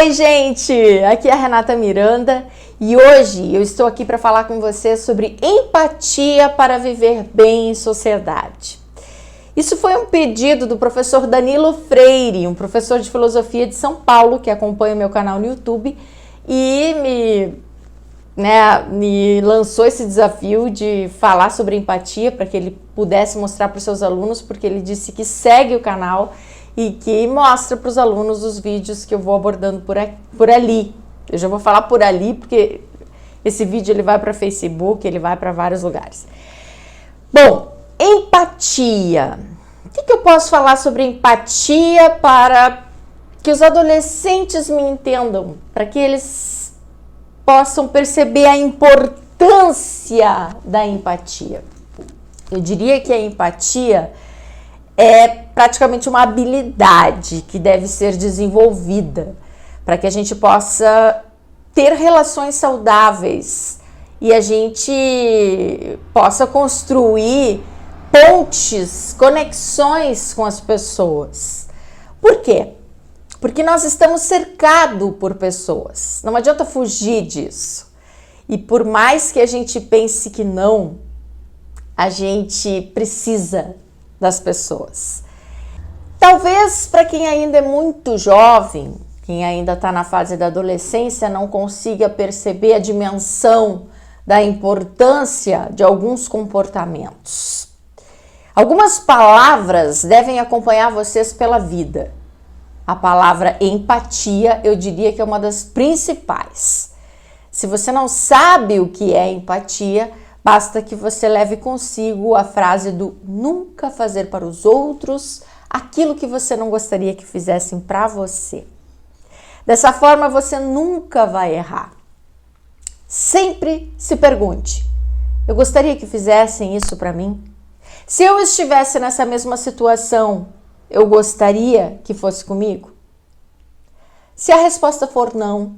Oi, gente! Aqui é a Renata Miranda e hoje eu estou aqui para falar com você sobre empatia para viver bem em sociedade. Isso foi um pedido do professor Danilo Freire, um professor de filosofia de São Paulo que acompanha o meu canal no YouTube e me lançou esse desafio de falar sobre empatia para que ele pudesse mostrar para os seus alunos, porque ele disse que segue o canal e que mostra para os alunos os vídeos que eu vou abordando por ali. Eu já vou falar por ali porque esse vídeo ele vai para Facebook, ele vai para vários lugares. Bom, empatia. O que eu posso falar sobre empatia para que os adolescentes me entendam, para que eles possam perceber a importância da empatia? Eu diria que a empatia é praticamente uma habilidade que deve ser desenvolvida para que a gente possa ter relações saudáveis e a gente possa construir pontes, conexões com as pessoas. Por quê? Porque nós estamos cercados por pessoas. Não adianta fugir disso. E por mais que a gente pense que não, a gente precisa das pessoas. Talvez para quem ainda é muito jovem, quem ainda está na fase da adolescência, não consiga perceber a dimensão da importância de alguns comportamentos. Algumas palavras devem acompanhar vocês pela vida. A palavra empatia, eu diria que é uma das principais. Se você não sabe o que é empatia, basta que você leve consigo a frase do nunca fazer para os outros aquilo que você não gostaria que fizessem para você. Dessa forma, você nunca vai errar. Sempre se pergunte: eu gostaria que fizessem isso para mim? Se eu estivesse nessa mesma situação, eu gostaria que fosse comigo? Se a resposta for não,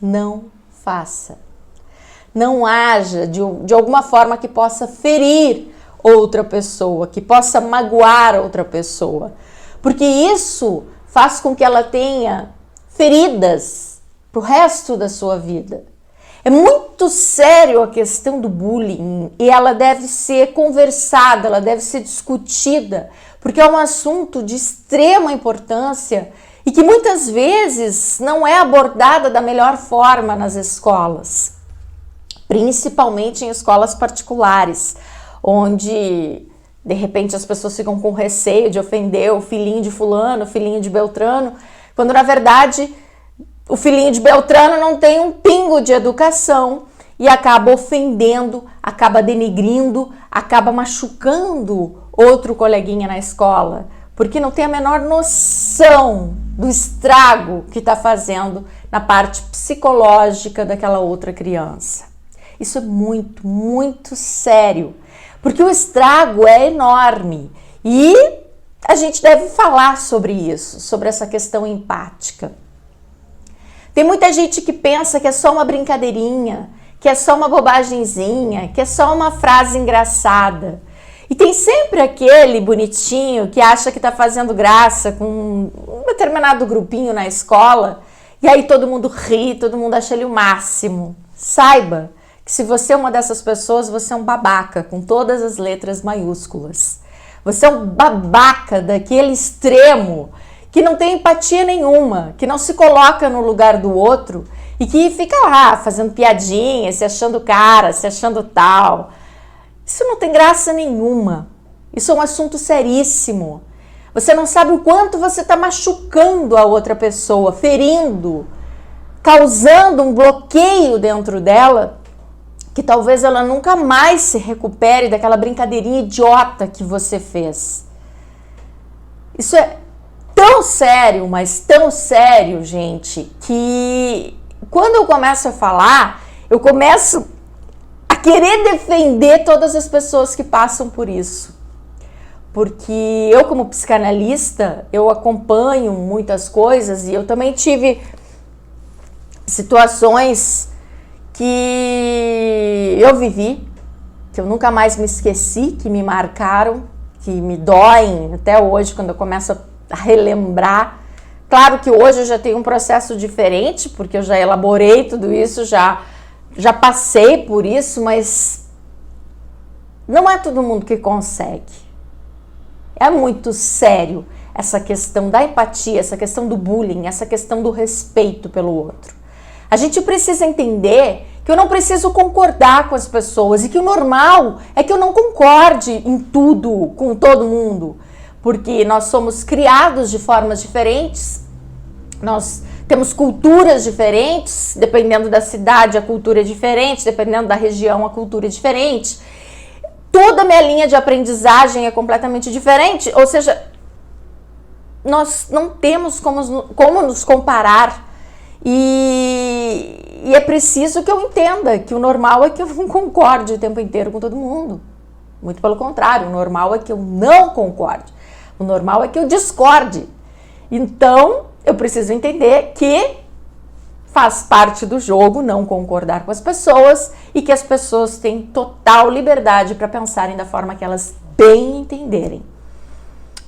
não faça. Não haja de alguma forma que possa ferir outra pessoa, que possa magoar outra pessoa. Porque isso faz com que ela tenha feridas pro resto da sua vida. É muito sério a questão do bullying e ela deve ser conversada, ela deve ser discutida, porque é um assunto de extrema importância e que muitas vezes não é abordada da melhor forma nas escolas, principalmente em escolas particulares, onde de repente as pessoas ficam com receio de ofender o filhinho de fulano, o filhinho de Beltrano, quando na verdade o filhinho de Beltrano não tem um pingo de educação e acaba ofendendo, acaba denigrindo, acaba machucando outro coleguinha na escola, porque não tem a menor noção do estrago que está fazendo na parte psicológica daquela outra criança. Isso é muito, muito sério, porque o estrago é enorme e a gente deve falar sobre isso, sobre essa questão empática. Tem muita gente que pensa que é só uma brincadeirinha, que é só uma bobagemzinha, que é só uma frase engraçada. E tem sempre aquele bonitinho que acha que está fazendo graça com um determinado grupinho na escola e aí todo mundo ri, todo mundo acha ele o máximo. Saiba que se você é uma dessas pessoas, você é um babaca com todas as letras maiúsculas. Você é um babaca daquele extremo que não tem empatia nenhuma, que não se coloca no lugar do outro e que fica lá fazendo piadinha, se achando cara, se achando tal. Isso não tem graça nenhuma. Isso é um assunto seríssimo. Você não sabe o quanto você está machucando a outra pessoa, ferindo, causando um bloqueio dentro dela, que talvez ela nunca mais se recupere daquela brincadeirinha idiota que você fez. Isso é tão sério, mas tão sério, gente, que quando eu começo a falar, eu começo a querer defender todas as pessoas que passam por isso. Porque eu, como psicanalista, eu acompanho muitas coisas e eu também tive situações que eu vivi, que eu nunca mais me esqueci, que me marcaram, que me doem até hoje quando eu começo a relembrar Claro que hoje eu já tenho um processo diferente, porque eu já elaborei tudo isso, já passei por isso, mas não é todo mundo que consegue. É muito sério essa questão da empatia, essa questão do bullying, essa questão do respeito pelo outro. A gente precisa entender que eu não preciso concordar com as pessoas e que o normal é que eu não concorde em tudo com todo mundo, porque nós somos criados de formas diferentes, nós temos culturas diferentes, dependendo da cidade a cultura é diferente, dependendo da região a cultura é diferente. Toda a minha linha de aprendizagem é completamente diferente, ou seja, nós não temos como nos comparar e é preciso que eu entenda que o normal é que eu não concorde o tempo inteiro com todo mundo. Muito pelo contrário, o normal é que eu não concorde, o normal é que eu discorde. Então, eu preciso entender que faz parte do jogo não concordar com as pessoas e que as pessoas têm total liberdade para pensarem da forma que elas bem entenderem.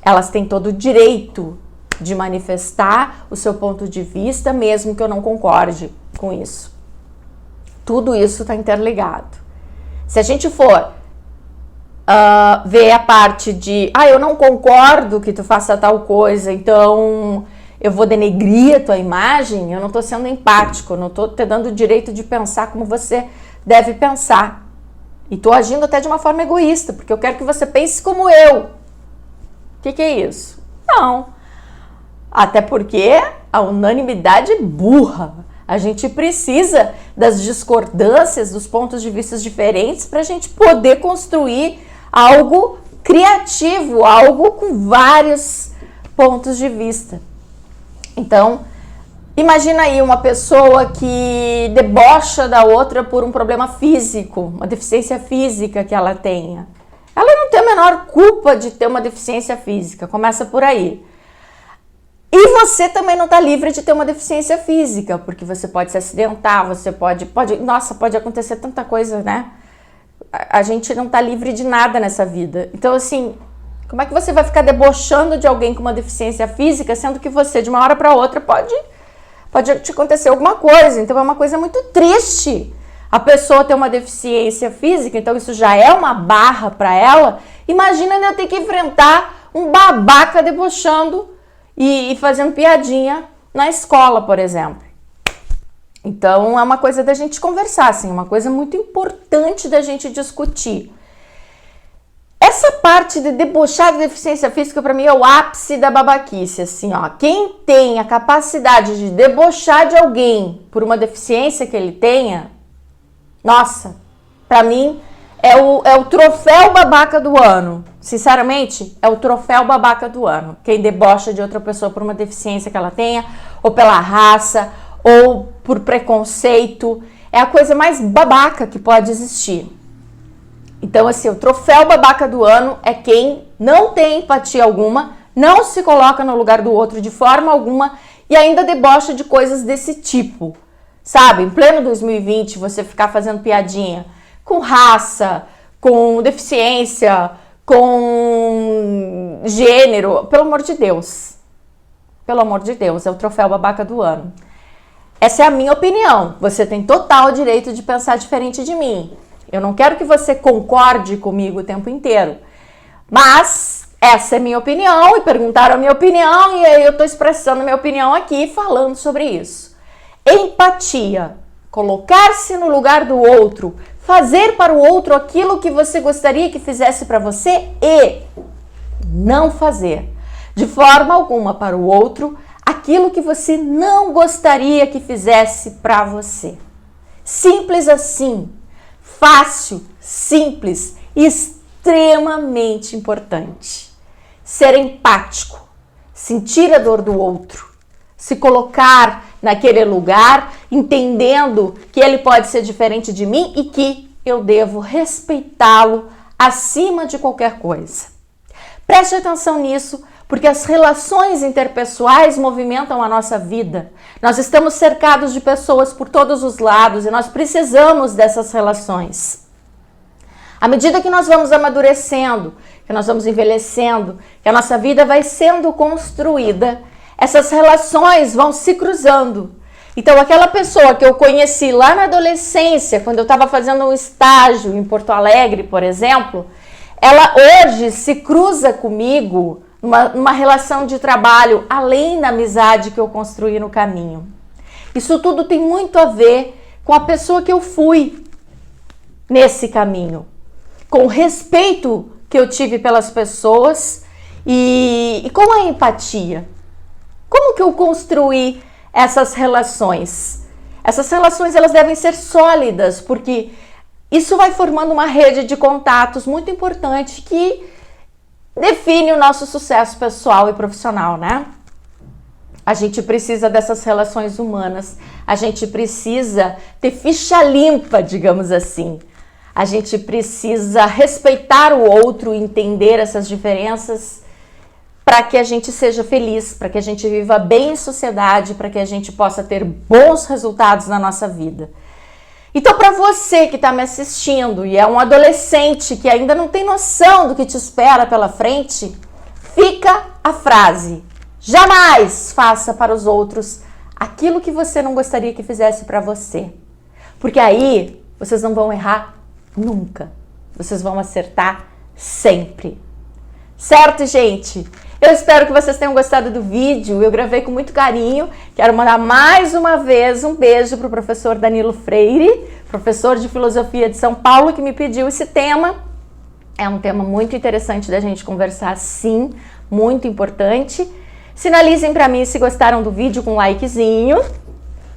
Elas têm todo o direito de manifestar o seu ponto de vista, mesmo que eu não concorde com isso. Tudo isso está interligado. Se a gente for ver a parte de eu não concordo que tu faça tal coisa, então eu vou denegrir a tua imagem, eu não estou sendo empático, eu não estou te dando o direito de pensar como você deve pensar. E estou agindo até de uma forma egoísta, porque eu quero que você pense como eu. O que é isso? Não. Até porque a unanimidade é burra. A gente precisa das discordâncias, dos pontos de vista diferentes para a gente poder construir algo criativo, algo com vários pontos de vista. Então, imagina aí uma pessoa que debocha da outra por um problema físico, uma deficiência física que ela tenha. Ela não tem a menor culpa de ter uma deficiência física, começa por aí. E você também não está livre de ter uma deficiência física, porque você pode se acidentar, você pode acontecer tanta coisa, né? A gente não está livre de nada nessa vida. Então, assim, como é que você vai ficar debochando de alguém com uma deficiência física, sendo que você, de uma hora para outra, pode te acontecer alguma coisa? Então, é uma coisa muito triste a pessoa ter uma deficiência física, então isso já é uma barra para ela. Imagina eu ter que enfrentar um babaca debochando e fazendo piadinha na escola, por exemplo. Então, é uma coisa da gente conversar, assim, uma coisa muito importante da gente discutir. Essa parte de debochar de deficiência física, para mim, é o ápice da babaquice, assim, ó. Quem tem a capacidade de debochar de alguém por uma deficiência que ele tenha, nossa, para mim, é o troféu babaca do ano. Sinceramente, é o troféu babaca do ano. Quem debocha de outra pessoa por uma deficiência que ela tenha, ou pela raça, ou por preconceito, é a coisa mais babaca que pode existir. Então, assim, o troféu babaca do ano é quem não tem empatia alguma, não se coloca no lugar do outro de forma alguma e ainda debocha de coisas desse tipo. Sabe, em pleno 2020, você ficar fazendo piadinha com raça, com deficiência, com gênero, pelo amor de Deus. Pelo amor de Deus, é o troféu babaca do ano. Essa é a minha opinião. Você tem total direito de pensar diferente de mim. Eu não quero que você concorde comigo o tempo inteiro. Mas essa é a minha opinião e perguntaram a minha opinião e aí eu estou expressando a minha opinião aqui falando sobre isso. Empatia. Colocar-se no lugar do outro. Fazer para o outro aquilo que você gostaria que fizesse para você e não fazer de forma alguma para o outro aquilo que você não gostaria que fizesse para você. Simples assim. Fácil, simples e extremamente importante. Ser empático, sentir a dor do outro, se colocar naquele lugar, entendendo que ele pode ser diferente de mim e que eu devo respeitá-lo acima de qualquer coisa. Preste atenção nisso, porque as relações interpessoais movimentam a nossa vida. Nós estamos cercados de pessoas por todos os lados e nós precisamos dessas relações. À medida que nós vamos amadurecendo, que nós vamos envelhecendo, que a nossa vida vai sendo construída, essas relações vão se cruzando. Então, aquela pessoa que eu conheci lá na adolescência, quando eu estava fazendo um estágio em Porto Alegre, por exemplo, ela hoje se cruza comigo numa relação de trabalho, além da amizade que eu construí no caminho. Isso tudo tem muito a ver com a pessoa que eu fui nesse caminho, com o respeito que eu tive pelas pessoas e com a empatia. Como que eu construí essas relações? Essas relações, elas devem ser sólidas, porque isso vai formando uma rede de contatos muito importante que define o nosso sucesso pessoal e profissional, né? A gente precisa dessas relações humanas, a gente precisa ter ficha limpa, digamos assim. A gente precisa respeitar o outro, entender essas diferenças para que a gente seja feliz, para que a gente viva bem em sociedade, para que a gente possa ter bons resultados na nossa vida. Então, para você que está me assistindo e é um adolescente que ainda não tem noção do que te espera pela frente, fica a frase: jamais faça para os outros aquilo que você não gostaria que fizesse para você. Porque aí vocês não vão errar nunca. Vocês vão acertar sempre. Certo, gente? Eu espero que vocês tenham gostado do vídeo. Eu gravei com muito carinho. Quero mandar mais uma vez um beijo para o professor Danilo Freire, professor de filosofia de São Paulo, que me pediu esse tema. É um tema muito interessante da gente conversar, sim, muito importante. Sinalizem para mim se gostaram do vídeo com um likezinho,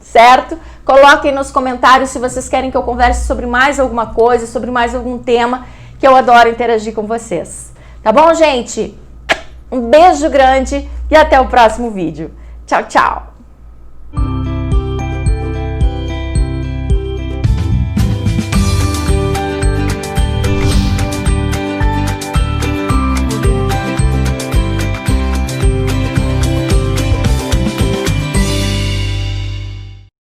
certo? Coloquem nos comentários se vocês querem que eu converse sobre mais alguma coisa, sobre mais algum tema, que eu adoro interagir com vocês. Tá bom, gente? Um beijo grande e até o próximo vídeo. Tchau, tchau!